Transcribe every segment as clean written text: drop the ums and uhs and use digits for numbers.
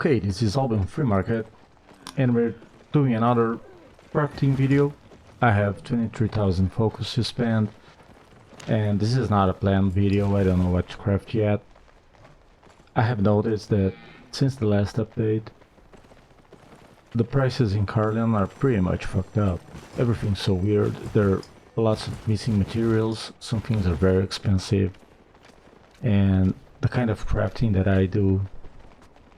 Okay, this is Albion Free Market, and we're doing another crafting video. I have 23,000 focus to spend, and this is not a planned video. I don't know what to craft yet. I have noticed that since the last update, the prices in Carlion are pretty much fucked up. Everything's so weird. There are lots of missing materials, some things are very expensive, and the kind of crafting that I do,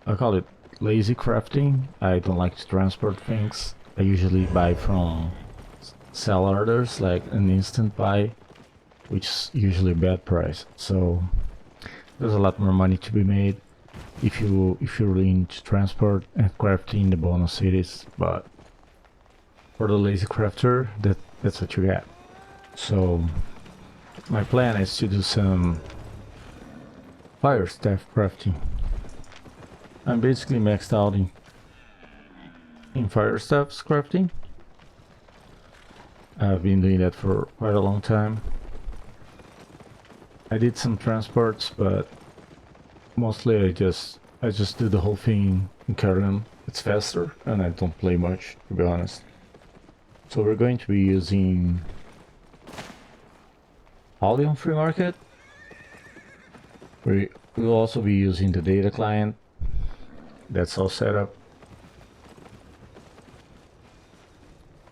I call it lazy crafting. I don't like to transport things. I usually buy from sell orders, like an instant buy, which is usually a bad price. So there's a lot more money to be made if you're really into transport and crafting the bonus cities. But for the lazy crafter, that's what you get. So my plan is to do some fire staff crafting. I'm basically maxed out in fire staffs crafting. I've been doing that for quite a long time. I did some transports, but mostly I just do the whole thing in Carrion. It's faster and I don't play much, to be honest. So we're going to be using Albion Free Market. We will also be using the data client. That's all set up.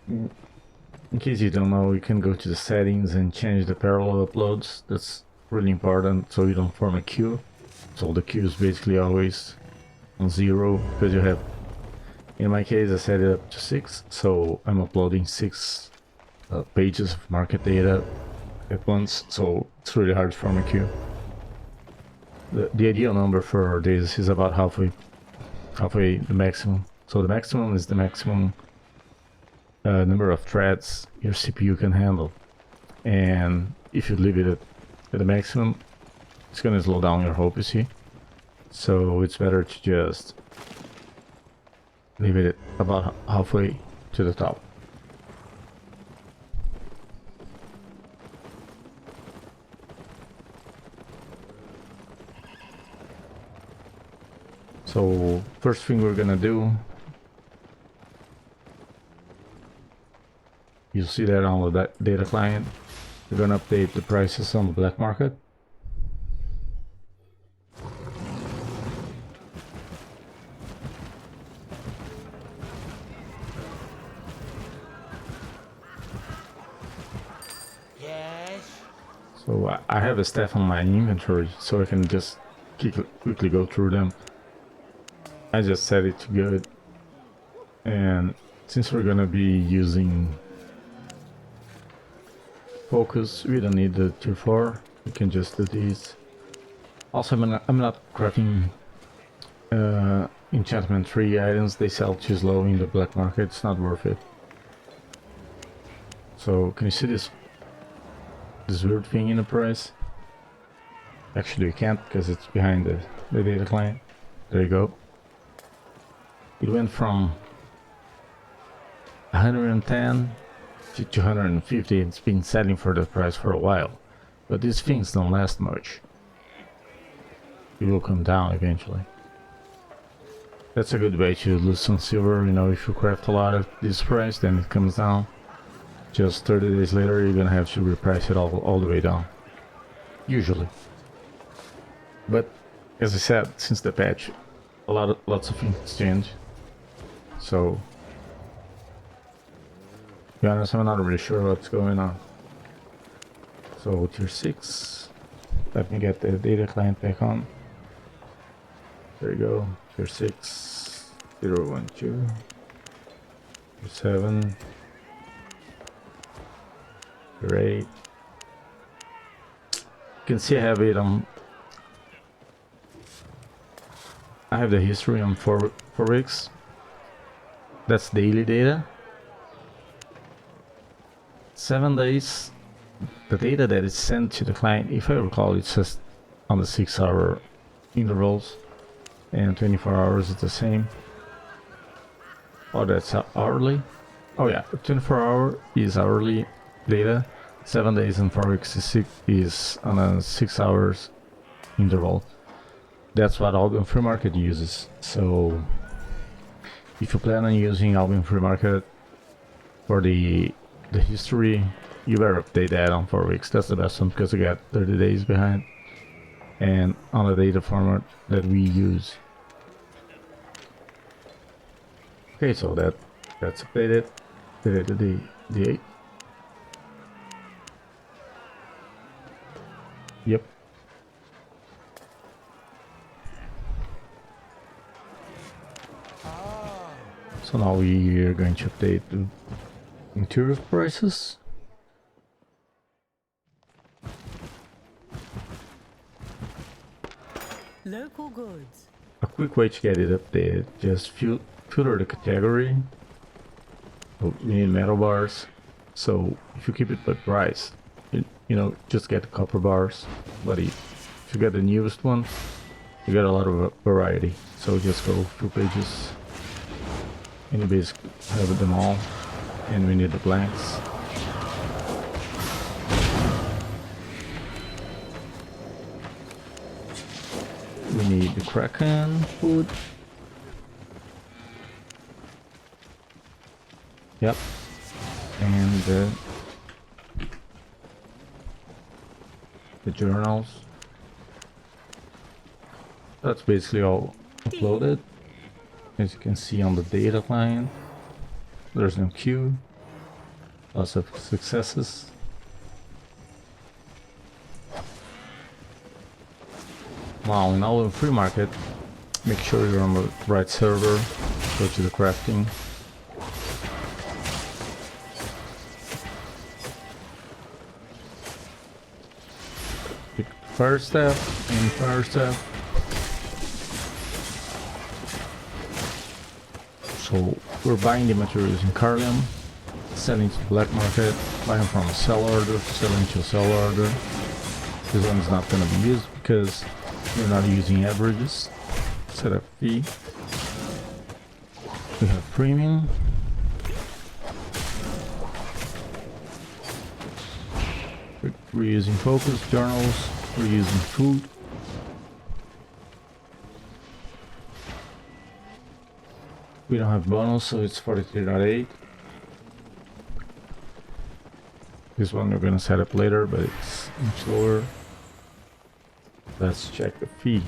In case you don't know, you can go to the settings and change the parallel uploads. That's really important so you don't form a queue. So the queue is basically always on 0 because you have, in my case I set it up to 6, so I'm uploading 6 pages of market data at once, so it's really hard to form a queue. The ideal number for this is about halfway the maximum. So the maximum is the maximum number of threads your CPU can handle, and if you leave it at the maximum, it's gonna slow down your whole PC. So it's better to just leave it about halfway to the top. So first thing we're gonna do, you'll see that on the data client, we're gonna update the prices on the black market. Yes. So I have a staff on my inventory, so I can just quickly go through them. I just set it to good, and since we're gonna be using focus, we don't need the tier 4. We can just do these. Also, I'm not crafting enchantment 3 items. They sell too slow in the black market. It's not worth it. So can you see this weird thing in the price? Actually you can't because it's behind the data client. There you go. It went from 110 to 250. It's been selling for that price for a while, but these things don't last much. It will come down eventually. That's a good way to lose some silver. You know, if you craft a lot at this price, then it comes down. Just 30 days later, you're gonna have to reprice it all the way down, usually. But as I said, since the patch, lots of things change. So, to be honest, I'm not really sure what's going on. So tier 6, let me get the data client back on. There you go, tier 6, 0, 1, 2, tier 7, tier 8. You can see I have it on. I have the history on 4 weeks. That's daily data. 7 days, the data that is sent to the client, if I recall, it's just on the 6-hour intervals, and 24 hours is the same. Oh, that's hourly. Oh yeah, 24-hour is hourly data. 7 days and 4 weeks is on a 6 hours interval. that's what Albion Free Market uses. So if you plan on using Albion Free Market for the history, you better update that on 4 weeks. That's the best one because you get 30 days behind, and on the data format that we use. Okay, so that's updated. The 8. Yep. So now we are going to update the interior prices. Local goods. A quick way to get it updated, just filter the category. So we need metal bars. So if you keep it by price, you know, just get the copper bars. But if you get the newest one, you get a lot of variety. So just go through pages, and you basically have them all. And we need the blanks. We need the Kraken food. Yep. And the journals. That's basically all uploaded. As you can see on the data line, there's no queue. Lots of successes. Now in Albion Free Market, make sure you're on the right server. Go to the crafting. Pick fire staff and fire staff. So we're buying the materials in Carlium, selling to the black market, buying from a sell order, selling to a sell order. This one is not going to be used because we're not using averages. Setup fee. We have premium. We're using focus, journals, we're using food. We don't have bonus, so it's 43.8. This one we're gonna set up later, but it's much lower. Let's check the fee.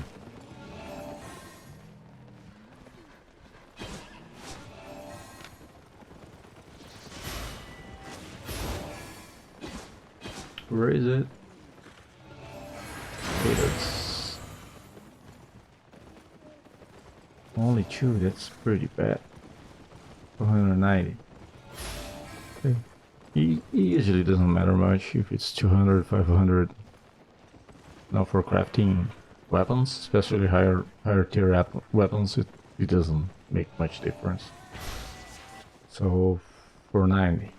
Where is it? Okay, that's only 2. That's pretty bad. 490. Okay. It usually doesn't matter much if it's 200, 500. Now for crafting weapons, especially higher tier weapons, it doesn't make much difference. So 490.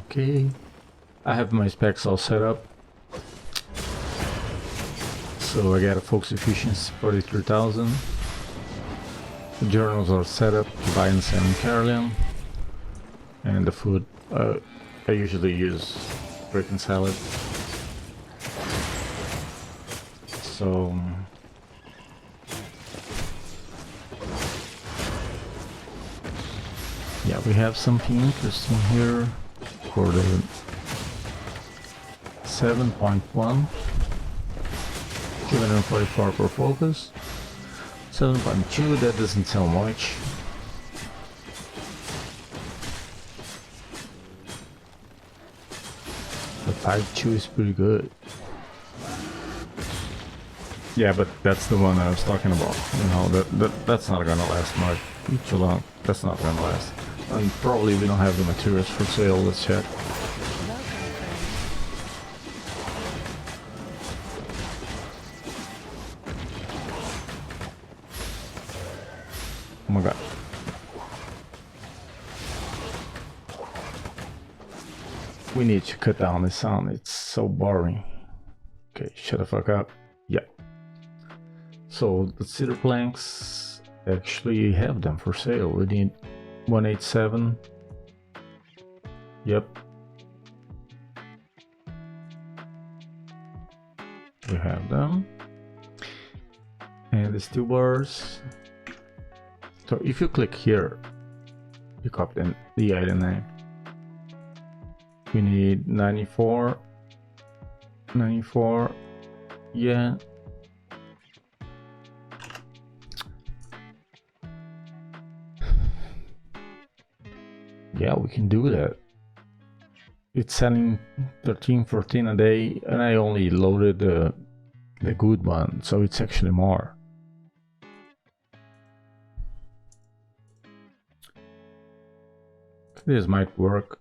Okay, I have my specs all set up. So I got a focus efficiency 43,000. The journals are set up to buy and sell in Carlium. And the food, I usually use chicken salad. So yeah, we have something interesting here for the 7.1, 244 per focus. 7.2, that doesn't sell much. The 5.2 is pretty good. Yeah, but that's the one I was talking about. You know, that's not gonna last much. Too long. That's not gonna last. And probably we don't have the materials for sale. Let's check. Oh my god. We need to cut down the sound. It's so boring. Okay, shut the fuck up. Yeah. So the cedar planks, Actually have them for sale. We need 187. Yep. We have them. And the steel bars. So if you click here, you copy the item name. We need 94. 94. Yeah. Yeah, we can do that. It's selling 13, 14 a day, and I only loaded the good one, so it's actually more. This might work.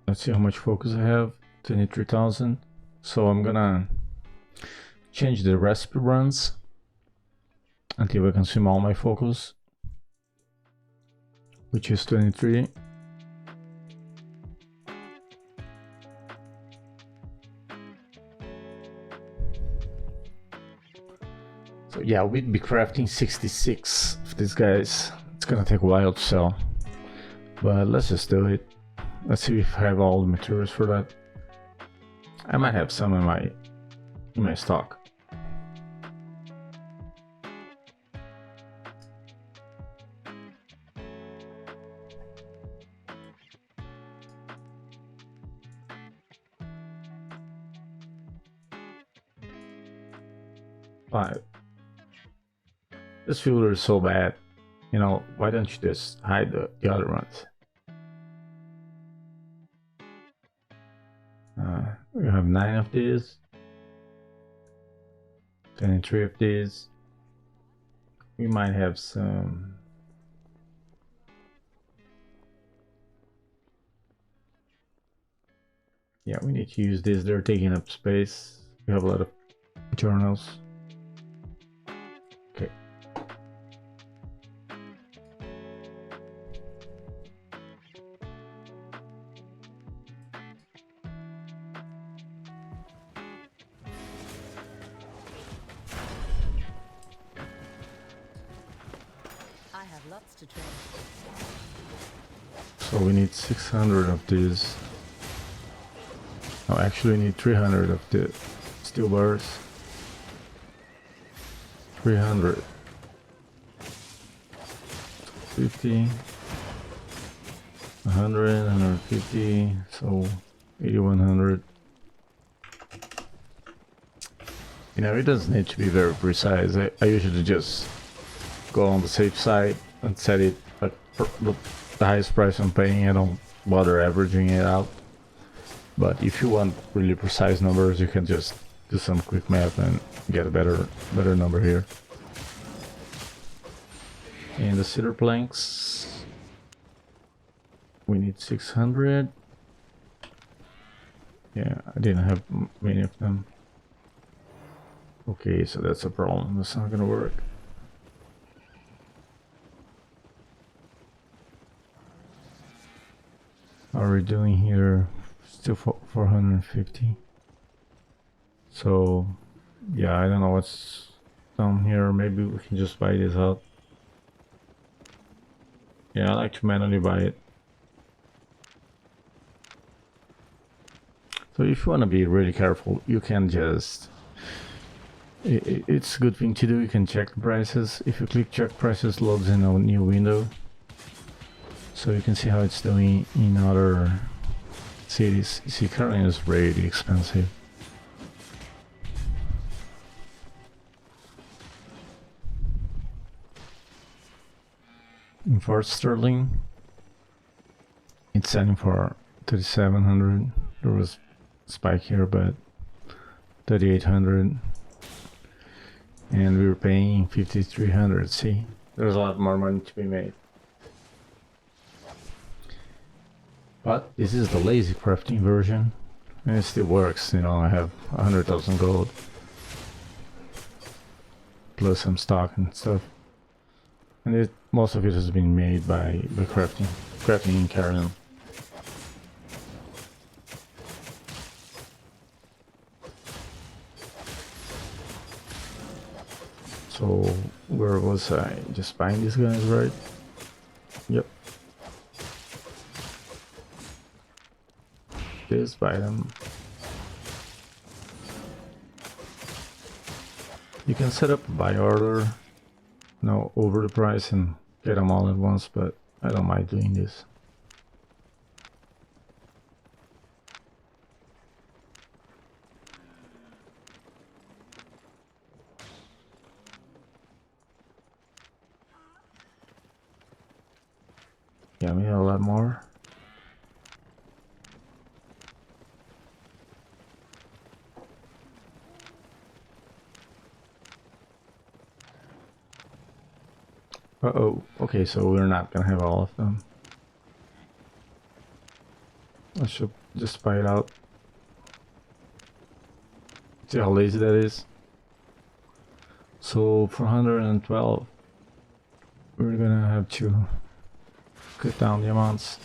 Let's see how much focus I have. 23,000. So I'm gonna change the recipe runs until I consume all my focus, which is 23. So yeah, we'd be crafting 66 of these guys. It's gonna take a while to sell, but let's just do it. Let's see if I have all the materials for that. I might have some in my stock. Five. This filter is so bad. You know, why don't you just hide the other ones? We have 9 of these, 23 of these. We might have some. Yeah, we need to use this. They're taking up space. We have a lot of journals. Okay. I have lots to trade. So we need 600 of these. No, actually we need 300 of the steel bars. 300. 50. 100, 150, so 8100. You know, it doesn't need to be very precise. I usually just go on the safe side and set it at the highest price I'm paying. I don't bother averaging it out. But if you want really precise numbers, you can just do some quick math and get a better number here. And the cedar planks, we need 600. Yeah, I didn't have many of them. Okay, so that's a problem. That's not gonna work. How are we doing here? Still 450. So yeah, I don't know what's down here. Maybe we can just buy this out. Yeah, I like to manually buy it. So if you want to be really careful, you can just... It's a good thing to do. You can check the prices. If you click check prices, loads in a new window. So you can see how it's doing in other cities. You see, currently it's really expensive. In Fort Sterling, it's selling for 3,700. There was a spike here, but 3,800. And we were paying 5,300. See, there's a lot more money to be made. But this is the lazy crafting version, and it still works. You know, I have 100,000 gold plus some stock and stuff, and most of it has been made by crafting in Carolyn. So where was I? Just buying these guys, right? Yep. Just buy them. You can set up a buy order, over the price and get them all at once, but I don't mind doing this. Yeah, we have a lot more. Uh-oh. Okay, so we're not gonna have all of them. I should just buy it out. See how lazy that is? So for 112, we're gonna have to cut down the amounts.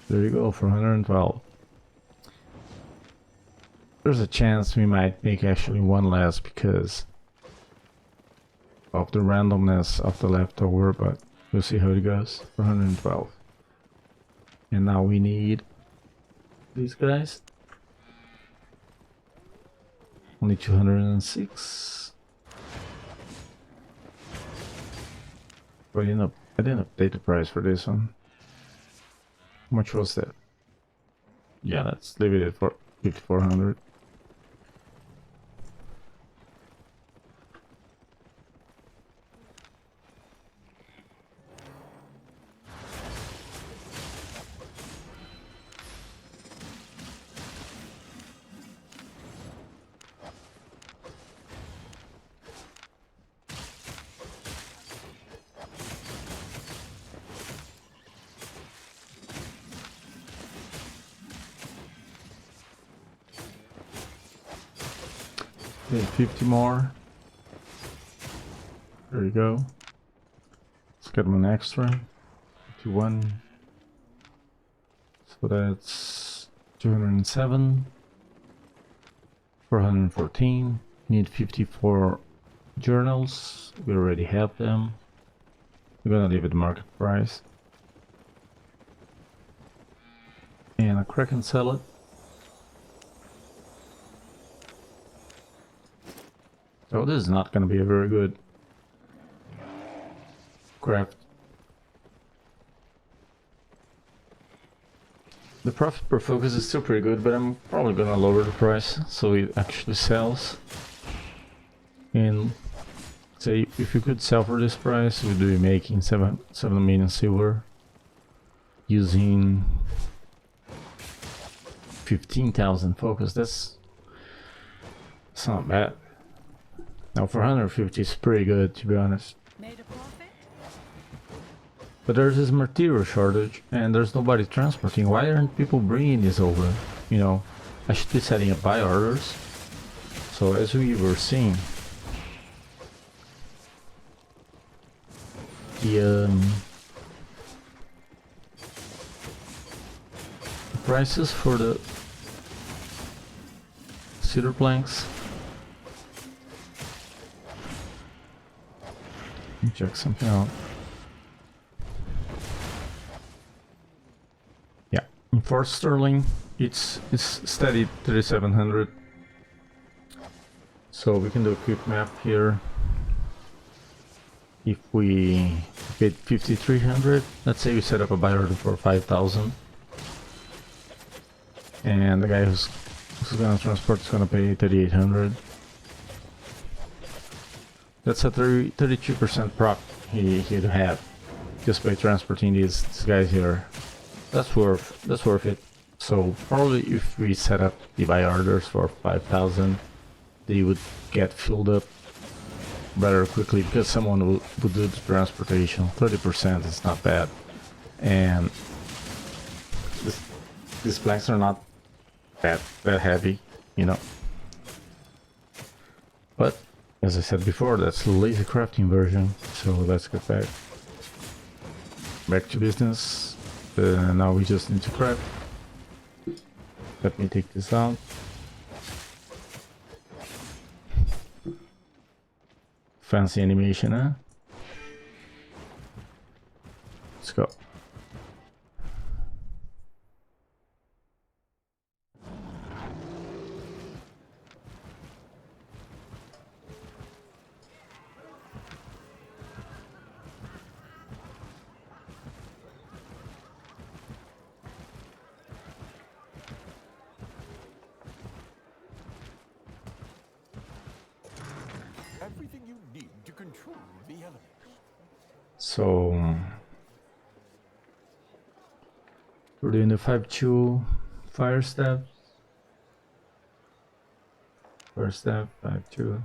There you go, for 112. There's a chance we might make actually one less because of the randomness of the leftover, but we'll see how it goes. For 112. And now we need these guys. Only 206. But I didn't update the price for this one. How much was that? Yeah, let's leave it at 5,400. Okay, 50 more. There you go. Let's get them an extra. 51. So that's 207. 414. Need 54 journals. We already have them. We're gonna leave it market price. And a Kraken salad. So this is not gonna be a very good craft. The profit per focus is still pretty good, but I'm probably gonna lower the price so it actually sells. And say if you could sell for this price, we'd be making 7 million silver using 15,000 focus. That's not bad. Now for 150 it's pretty good, to be honest. Made a profit? But there's this material shortage and there's nobody transporting. Why aren't people bringing this over? I should be setting up buy orders. So as we were seeing, the prices for the cedar planks. Let me check something out. Yeah, in 4 sterling, it's steady 3,700. So we can do a quick map here. If we get 5,300, let's say we set up a buy order for 5,000, and the guy who's gonna transport is gonna pay 3,800. That's a 32% prop he'd have just by transporting these guys here. That's worth it. So probably if we set up the buy orders for 5,000, they would get filled up rather quickly because someone would do the transportation. 30% is not bad, and these planks are not that heavy, But as I said before, that's the lazy crafting version. So let's get back to business. Now we just need to craft. Let me take this out. fancy animation, huh? Let's go. Everything you need to control the elements. So we're doing the 5-2 fire step. First step, 5-2.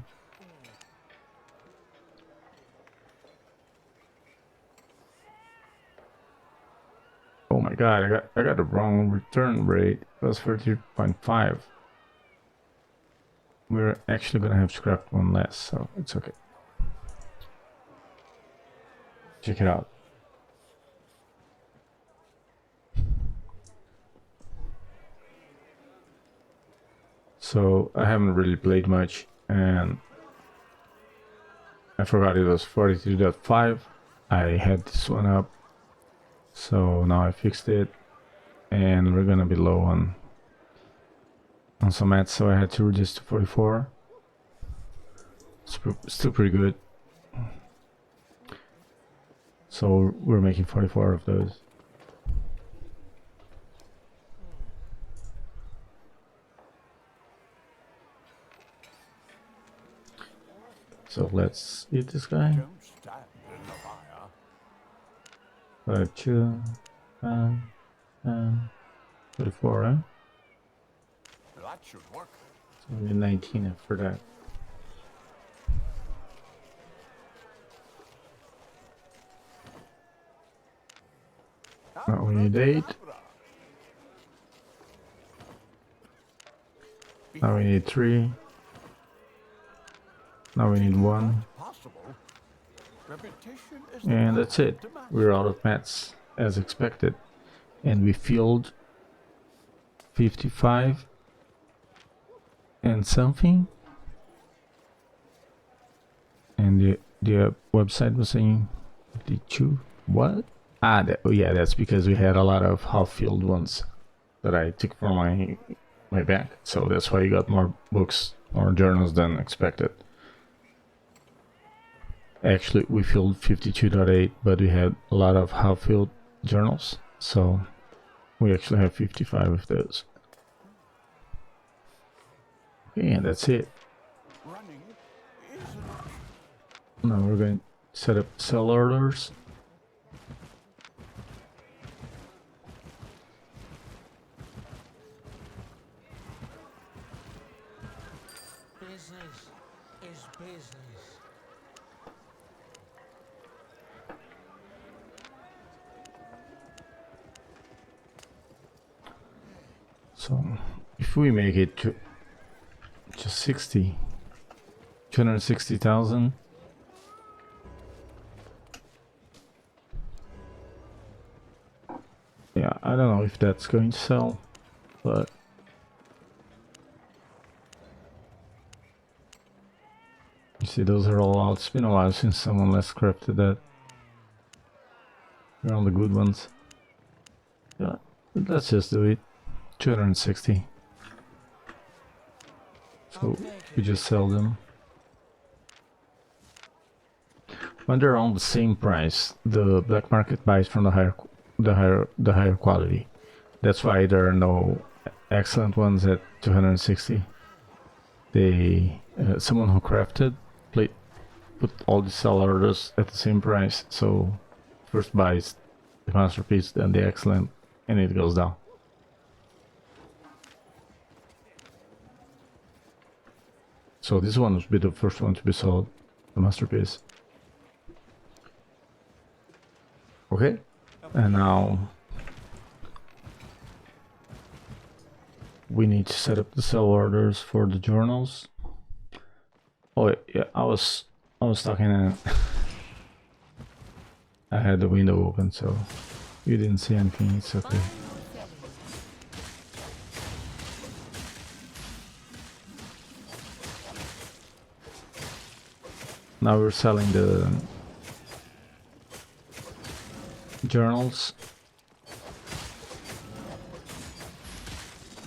Oh my god, I got the wrong return rate. It was 30.5. We're actually gonna have to craft one less, so it's okay. Check it out. So I haven't really played much, and I forgot it was 42.5. I had this one up, so now I fixed it, and we're gonna be low on some mats, so I had to reduce to 44. Still pretty good. So we're making 44 of those. So let's eat this guy. Don't stand in the fire. 5-2, 34, right? That should work. So we need 19 after that. Now we need 8. Now we need 3. Now we need 1. Possible. Repetition is the And that's it. path to mastery. We're out of mats as expected. And we filled 55 and something. And the website was saying 52. What? Oh yeah, that's because we had a lot of half-filled ones that I took from my bank. So that's why you got more books or journals than expected. Actually, we filled 52.8, but we had a lot of half-filled journals. So we actually have 55 of those. Okay, and that's it. Running is an option. Now we're going to set up sell orders. Business is business. So if we make it to 260,000. Yeah, I don't know if that's going to sell, but you see, those are all out. It's been a while since someone last crafted that. They're all the good ones. Yeah, let's just do it. 260. So we just sell them. When they're on the same price, the black market buys from the higher quality. That's why there are no excellent ones at 260. They someone who crafted put all the sell orders at the same price. So first buys the masterpiece, then the excellent, and it goes down. So this one will be the first one to be sold, the masterpiece. Okay, and now we need to set up the sell orders for the journals. Oh yeah, I was talking and I had the window open, so you didn't see anything. It's okay. Now we're selling the journals.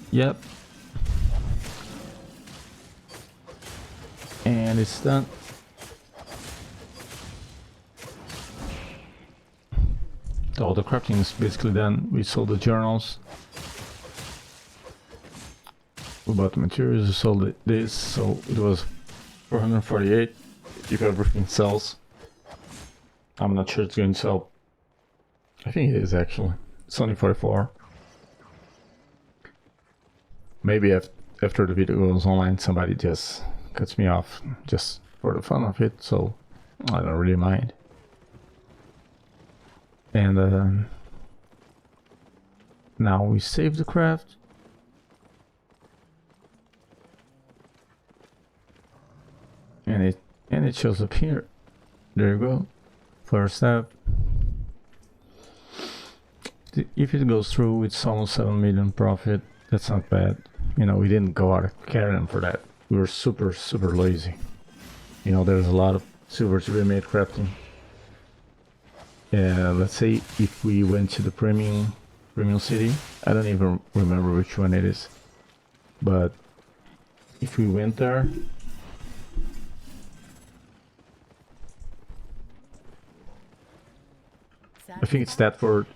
Yep. And it's done. All the crafting is basically done. We sold the journals. We bought the materials, we sold this, so it was 448. If everything sells. I'm not sure it's going to sell. I think it is actually. It's only 44. Maybe after the video goes online, somebody just cuts me off just for the fun of it, so I don't really mind. And now we save the craft. And it shows up here. There you go. First step. If it goes through, it's almost 7 million profit. That's not bad. You know, we didn't go out of carrying for that. We were super lazy. You know, there's a lot of silver to be made crafting. Let's say if we went to the premium city, I don't even remember which one it is, but if we went there, I think it's Stafford.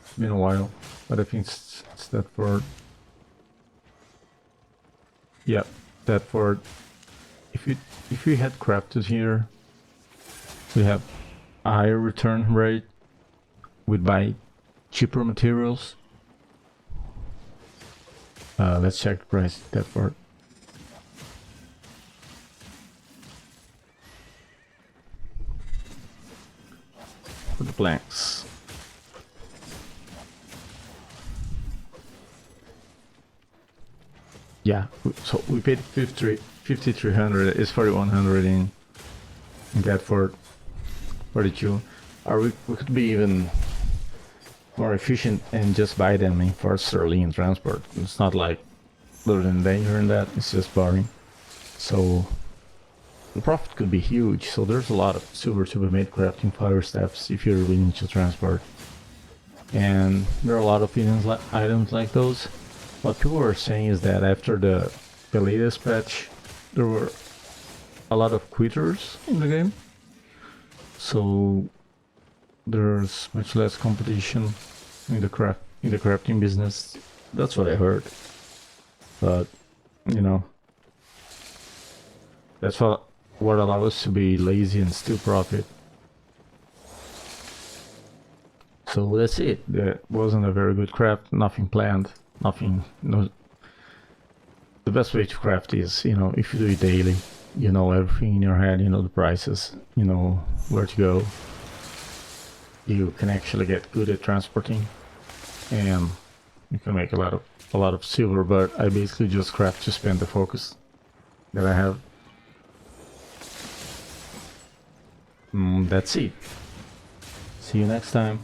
It's been a while, but I think it's Stafford. Yep, Stafford. If we had crafted here, we have a higher return rate. We'd buy cheaper materials. Let's check the price. Stafford. For the blanks. Yeah, so we paid 5,300. It's 4,100 in Bedford. 42. Or we could be even more efficient and just buy them in for sterling transport. It's not like there's any danger in that. It's just boring. So the profit could be huge. So there's a lot of silver to be made crafting fire steps if you're willing to transport. And there are a lot of items like those. What people are saying is that after the latest patch, there were a lot of quitters in the game. So there's much less competition in the crafting business. That's what I heard. But you know, that's what allows us to be lazy and still profit. So that's it. That wasn't a very good craft. Nothing planned. Nothing. No. The best way to craft is, you know, if you do it daily, you know everything in your head. You know the prices. You know where to go. You can actually get good at transporting, and you can make a lot of silver. But I basically just craft to spend the focus that I have. That's it. See you next time.